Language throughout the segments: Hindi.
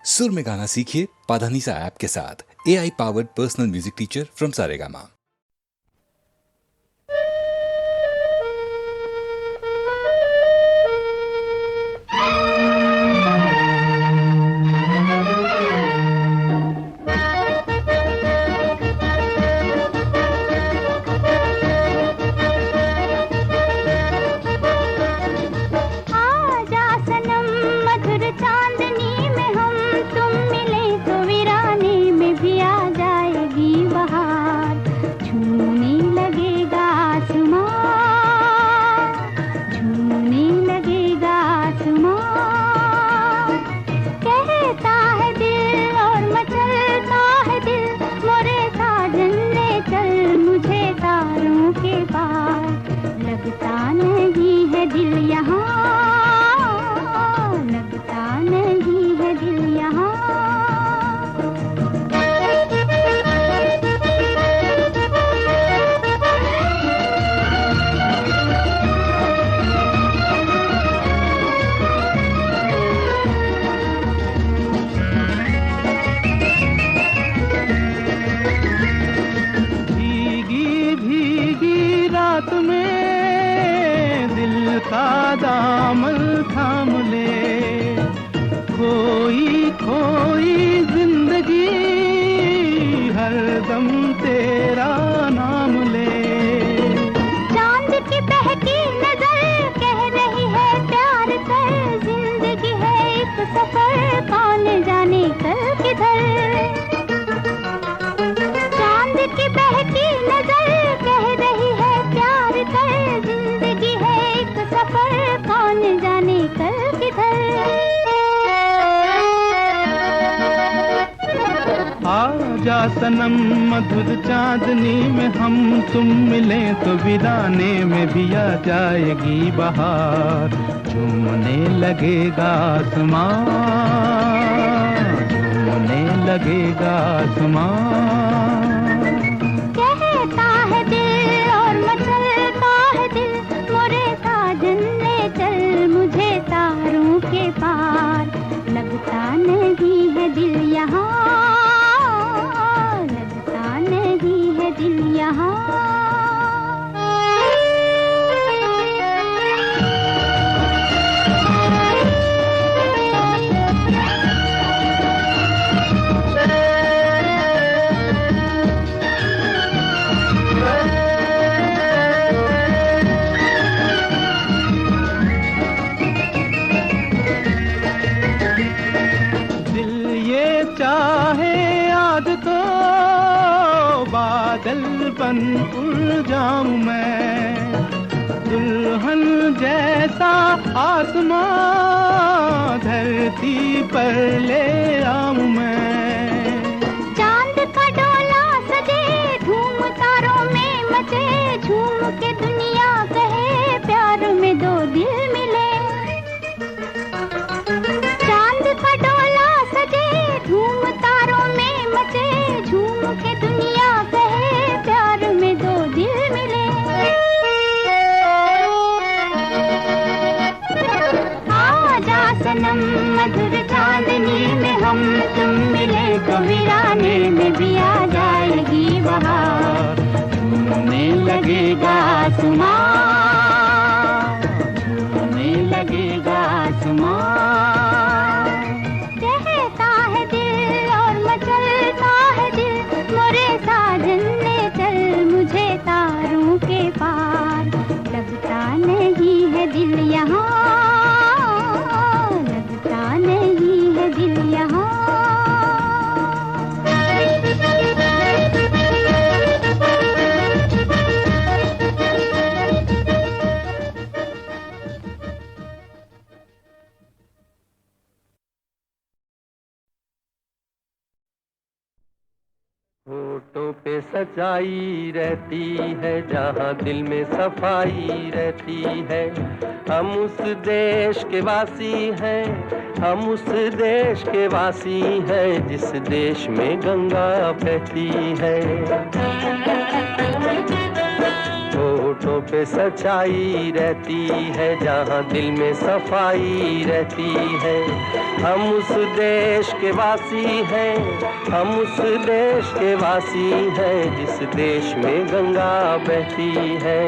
सुर में गाना सीखिए पाधानीसा ऐप के साथ। AI powered personal music teacher from Saregama. दामन थाम ले, खोई खोई जिंदगी हरदम तेरा नाम ले। चांद की बहकी नजर कह रही है प्यार कर, जिंदगी है एक सफर कौन जाने कल किधर। चांद की बहकी नजर कह रही है प्यार कर, जिंदगी है एक सफर कौन जाने कल किधर। आजा सनम मधुर चांदनी में हम तुम मिले तो वीराने में भी आ जाएगी बहार। झूमने लगेगा आसमां, झूमने लगेगा आसमां। कहता है दिल और मचलता है दिल, मोरे साजन ले चल मुझे तारों के पार। लगता नहीं है दिल यहाँ, लगता नहीं है दिल यहाँ। बादल बन उड़ जाऊं मैं, दुल्हन जैसा आसमां धरती पर ले आऊं मैं। चांद का डोला सजे धूम तारों में मचे, झूम के दुनिया कहे प्यार में दो दिल मिले। चांद का डोला सजे धूम तारों में मचे, झूम के दुनिया कहे प्यार में दो दिल मिले। आजा सनम मधुर चांदनी में हम तुम मिले तो वीराने में भी आ जाएगी बहार। झूमने लगेगा आसमां, झूमने लगेगा आसमां। कहता है दिल और मचलता है दिल, मोरे साजन ले चल मुझे तारों के पार। लगता नहीं है दिल यहाँ, लगता नहीं है दिल यहाँ। होठों पे सच्चाई रहती है, जहाँ दिल में सफाई रहती है। हम उस देश के वासी हैं, हम उस देश के वासी हैं, जिस देश में गंगा बहती है। होठों पे सच्चाई रहती है, जहाँ दिल में सफाई रहती है। हम उस देश के वासी हैं, हम उस देश के वासी हैं, जिस देश में गंगा बहती है।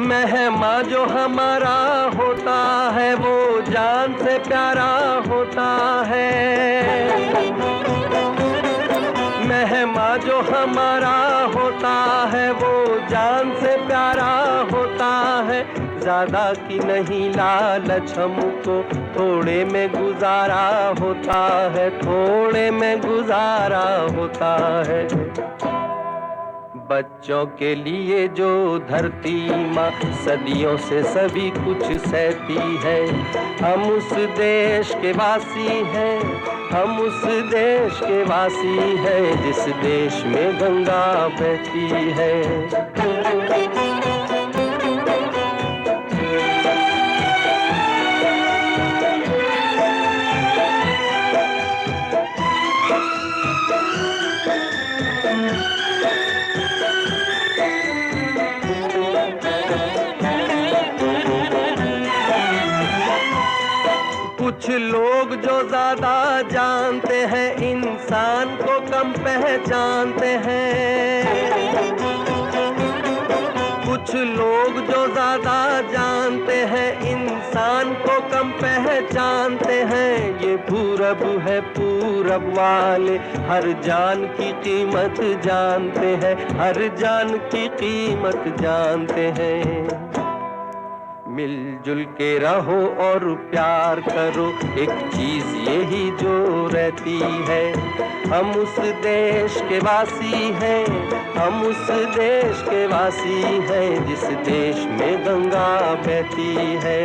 मेहमान जो हमारा होता है वो जान से प्यारा होता है। मेहमान जो हमारा होता है वो जान से प्यारा होता है। ज्यादा की नहीं लालच हमको, थोड़े में गुजारा होता है, थोड़े में गुजारा होता है। बच्चों के लिए जो धरती माँ सदियों से सभी कुछ सहती है, हम उस देश के वासी हैं, हम उस देश के वासी हैं, जिस देश में गंगा बहती है। कुछ लोग जो ज्यादा जानते हैं इंसान को कम पहचानते हैं। कुछ लोग जो ज्यादा जानते हैं इंसान को कम पहचानते हैं। ये पूरब है, पूरब वाले हर जान की कीमत जानते हैं, हर जान की कीमत जानते हैं। मिलजुल के रहो और प्यार करो, एक चीज यही जो रहती है। हम उस देश के वासी हैं, हम उस देश के वासी हैं, जिस देश में गंगा बहती है।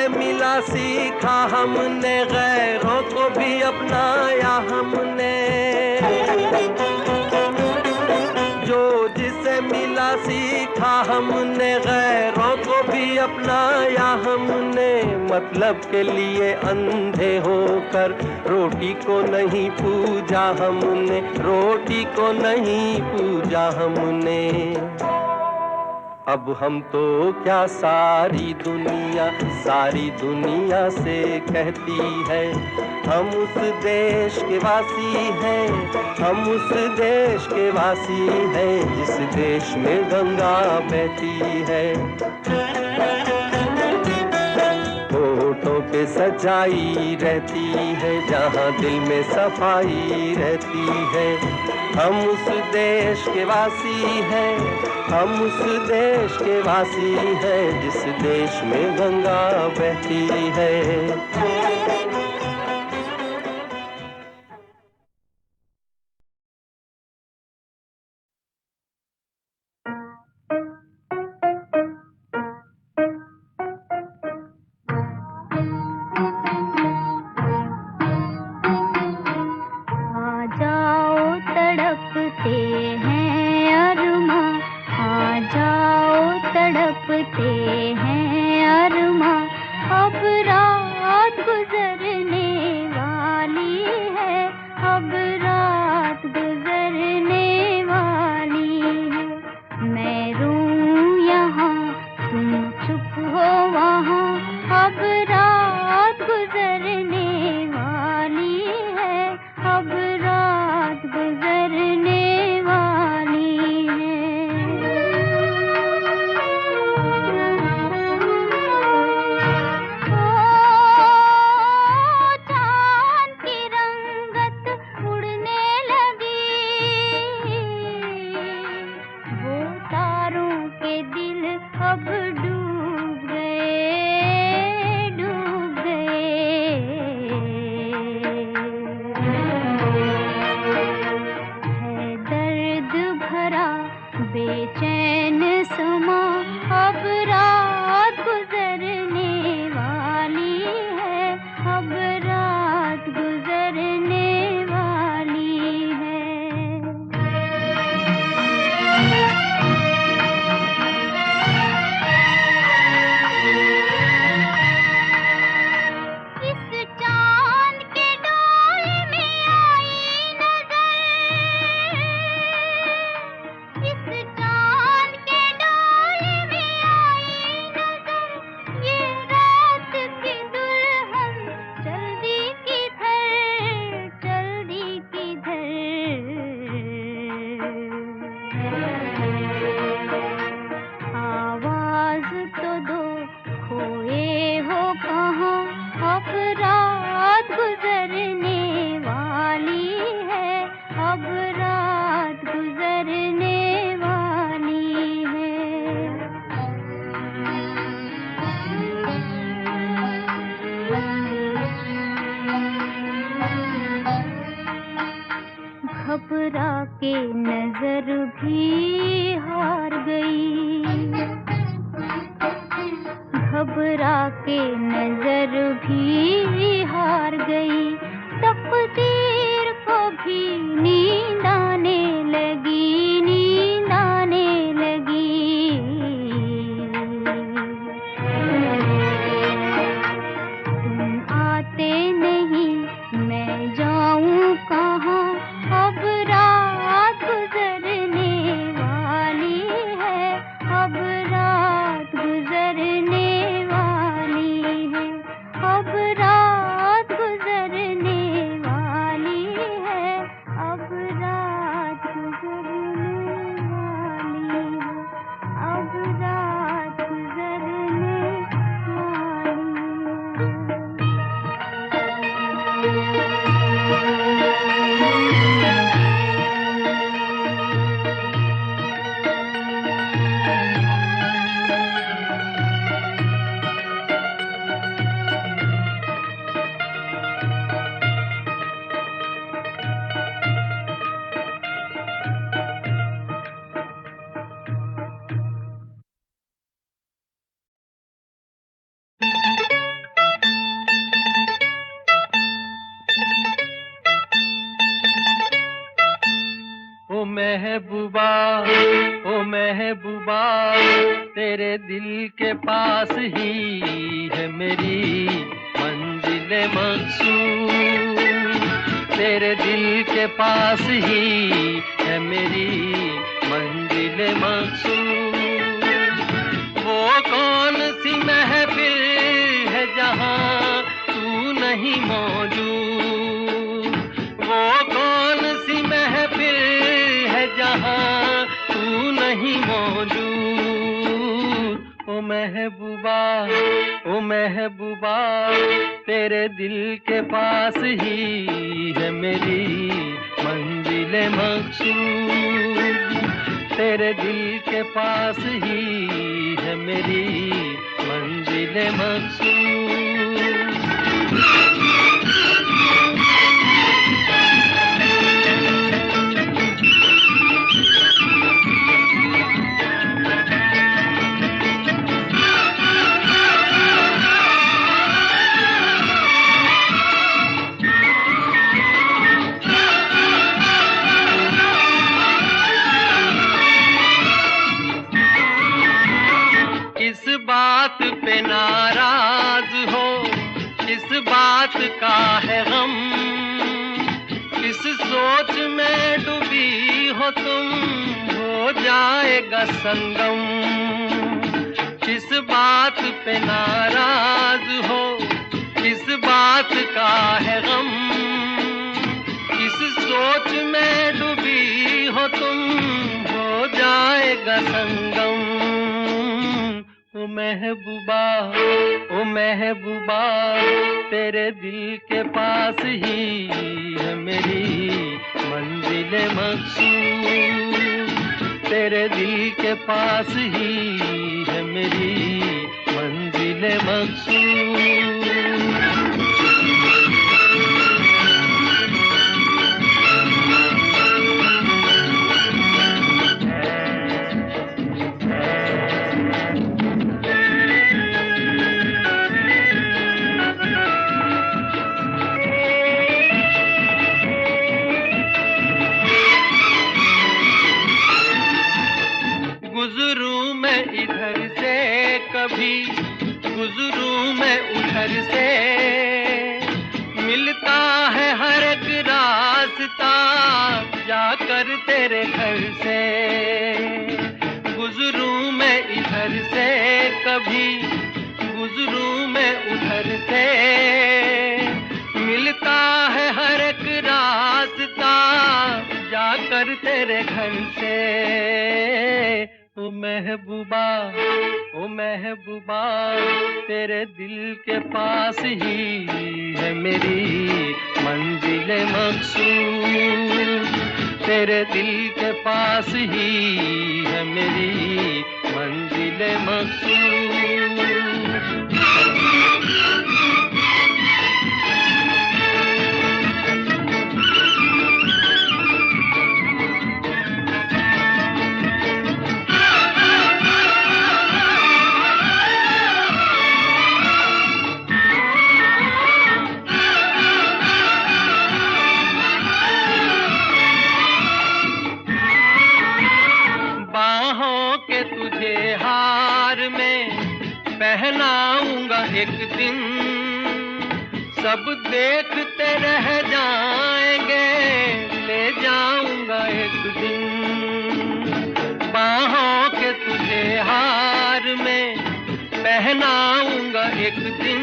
मिला सीखा हमने, गैरों को भी अपनाया हमने। जो जिसे मिला सीखा हमने, गैरों को भी अपनाया हमने। मतलब के लिए अंधे होकर रोटी को नहीं पूजा हमने, रोटी को नहीं पूजा हमने। अब हम तो क्या सारी दुनिया से कहती है, हम उस देश के वासी हैं, हम उस देश के वासी हैं, जिस देश में गंगा बहती है। होठों पे सच्चाई रहती है, जहाँ दिल में सफाई रहती है। हम उस देश के वासी हैं, हम उस देश के वासी हैं, जिस देश में गंगा बहती है। गुजरने वाली है, अब रात गुजरने वाली है। घबरा के नजर भी हार गई, घबरा के नजर भी हार गई, तकदीर को भी नींद आने लगी, नींद आने लगी। तुम आते नहीं, मैं जाऊं कहाँ, अब रात गुजरने वाली है, अब रात गुजरने वाली है, अब रात गुजरने वाली है, अब रात गुजरने वाली है, अब रात गुजरने ओ महबूबा, ओ महबूबा, तेरे दिल के पास ही है मेरी मंजिल मकसूद, तेरे दिल के पास ही है मेरी मंजिल मकसूद। वो कौन सी महफिल है जहाँ तू नहीं मौजूद, वो कौन सी महफिल है जहाँ तू नहीं मौजूद। ओ महबूबा, ओ महबूबा, तेरे दिल के पास ही है मेरी मंजिल मकसूद, तेरे दिल के पास ही है मेरी मंजिल मकसूद। किस बात पे नाराज हो, किस बात का है गम, किस सोच में डूबी हो तुम, हो जाएगा संगम। किस बात पे नाराज हो, किस बात का है गम, किस सोच में डूबी हो तुम, हो जाएगा संगम। ओ महबूबा, ओ महबूबा, तेरे दिल के पास ही है मेरी मंजिल मकसूद, तेरे दिल के पास ही है मेरी मंजिल मकसूद। गुजरूं मैं इधर से कभी, गुजरूं मैं उधर से, मिलता है हर एक रास्ता जाकर तेरे घर से। गुजरूं मैं इधर से कभी, गुजरूं मैं उधर से, मिलता है हर एक रास्ता जाकर तेरे घर से। ओ महबूबा, ओ महबूबा, तेरे दिल के पास ही है मेरी मंजिल मकसूद। तेरे दिल के पास ही है मेरी मंजिल मकसूद। तुझे हार में पहनाऊंगा एक दिन, सब देखते रह जाएंगे, ले जाऊंगा एक दिन। बाहों के तुझे हार में पहनाऊंगा एक दिन,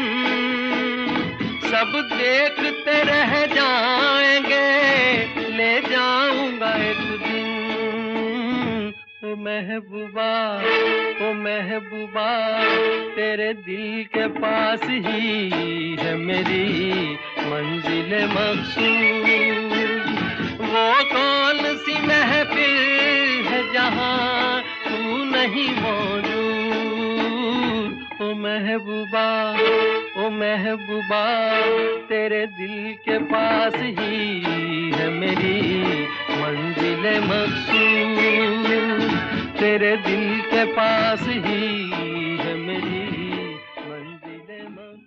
सब देखते रह जाएंगे, ले जाऊंगा एक दिन। ओ महबूबा, ओ महबूबा, तेरे दिल के पास ही है मेरी मंजिल मकसूद। वो कौन सी महफिल है जहाँ तू नहीं मौजूद। ओ महबूबा, ओ महबूबा, तेरे दिल के पास ही है मेरी मंजिल मकसूद। तेरे दिल के पास ही है मेरी मंजिल मकसूद।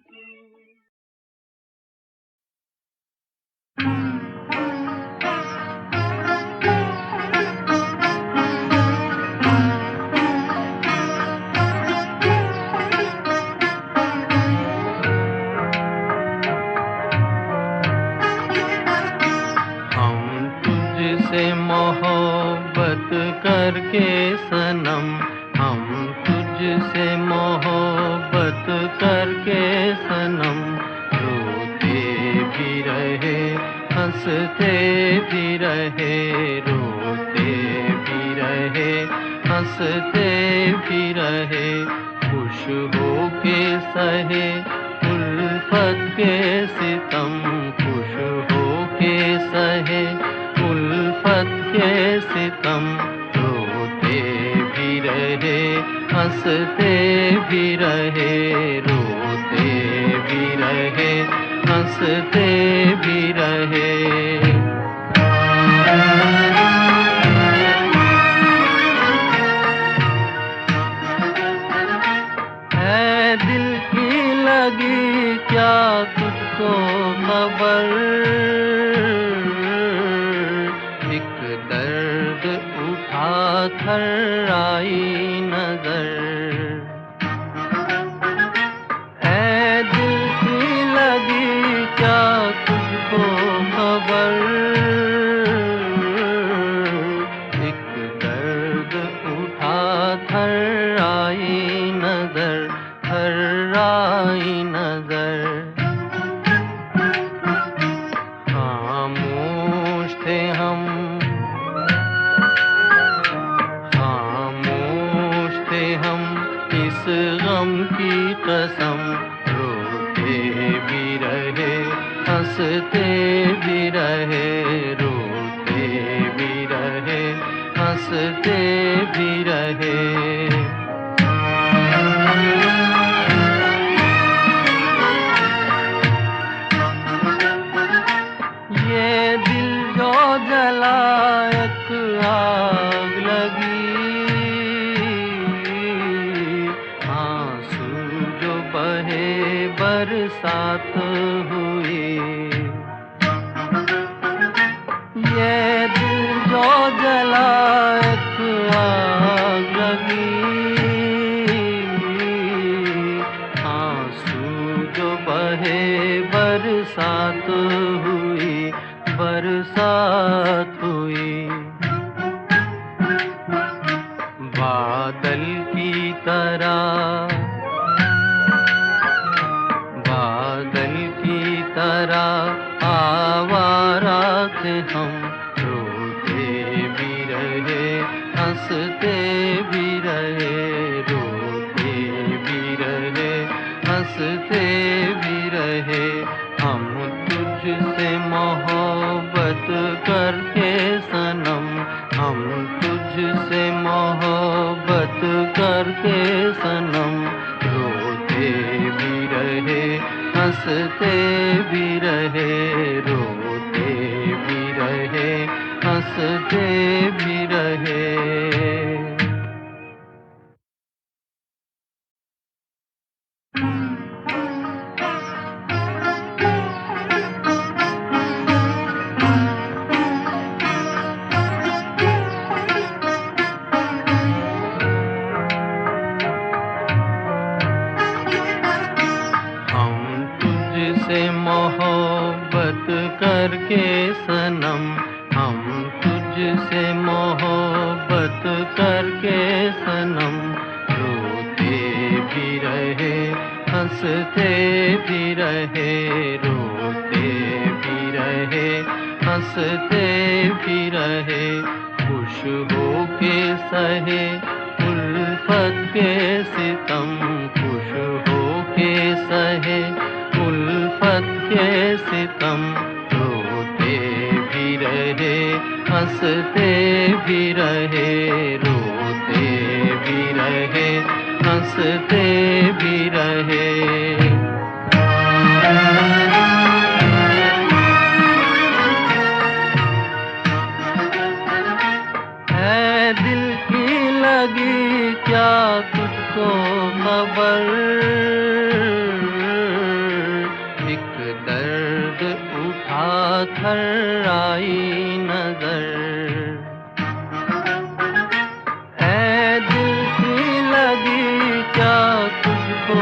मोहब्बत करके सनम, हम तुझसे मोहब्बत करके सनम, रोते भी रहे हंसते भी रहे, रोते भी रहे हंसते भी रहे, खुश होके सहे उल्फत के सितम, खुश होके सहे उल्फत के सितम, रोते भी रहे हंसते भी रहे, रोते भी रहे हंसते भी रहे। है दिल की लगी क्या तुझको खबर, थर आई नजर, ऐ दिल की लगी क्या तुझको खबर, एक दर्द उठा थर आई नजर, थर आई नजर। खामोश थे हम, इस गम की कसम, रोते भी रहे हंसते भी रहे, रोते भी रहे हंसते भी रहे। ये दिल जो जला एक आग लगी, बरसात हुई, ये दिल जो जला एक आग लगी, आंसू जो बहे बरसात हुई, बरसात हुई। बादल की तरह, बादल की तरह आवारा थे हम, रोते भी रहे हंसते भी रहे। रहे। हम तुझसे मोहब्बत करके सनम, हम तुझसे मोहब्बत करके सनम, रोते भी रहे हंसते भी रहे, रोते भी रहे हंसते भी रहे। मोहब्बत करके सनम, हम तुझसे मोहब्बत करके सनम, रोते भी रहे हंसते भी रहे, रोते भी रहे हंसते भी रहे। खुश हो के सहे उल्फत के सितम, खुश हो के सहे उल्फत के सितम, रोते भी रहे हंसते भी रहे, रोते भी रहे हंसते भी रहे। है दिल की लगी क्या तुझको खबर, एक दर्द उठा कर आई नजर। ऐ दिल की लगी क्या तुझको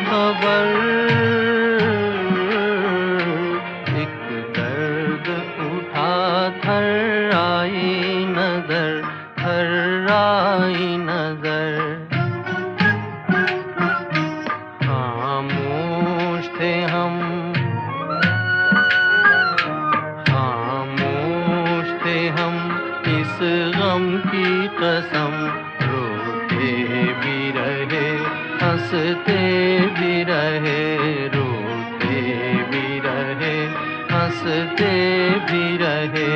खबर, एक दर्द उठा कर आई नजर, कर आई नजर। खामोश थे हम, खामोश थे हम इस गम की कसम, रोते भी रहे हंसते भी रहे, रोते भी रहे हंसते भी रहे।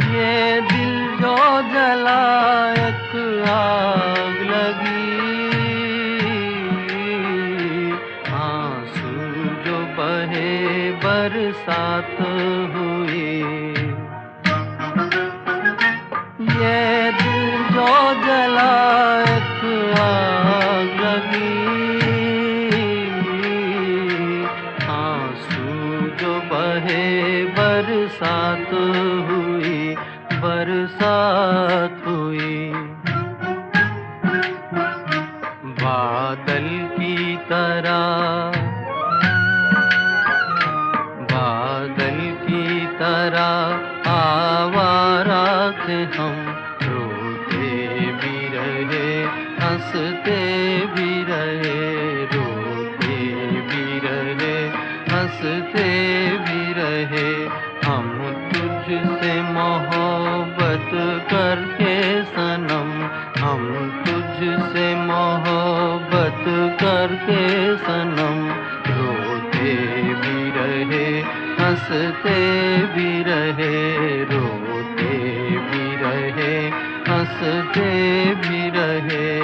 ये दिल जो जला एक आग लगी, आंसू जो बहे बरसात हुई। ये दिल जो जला एक आग लगी, आंसू जो बहे बरसात हुई, बरसात हुई। बादल की तरह, बादल की तरह आवारा थे हम, रोते भी रहे हंसते भी रहे, रोते भी रहे हंसते भी रहे। हम तुझसे मोहब्बत करके सनम, हम तुझसे मोहब्बत करके सनम, रोते भी रहे हंसते भी रहे, रोते भी रहे हंसते भी रहे।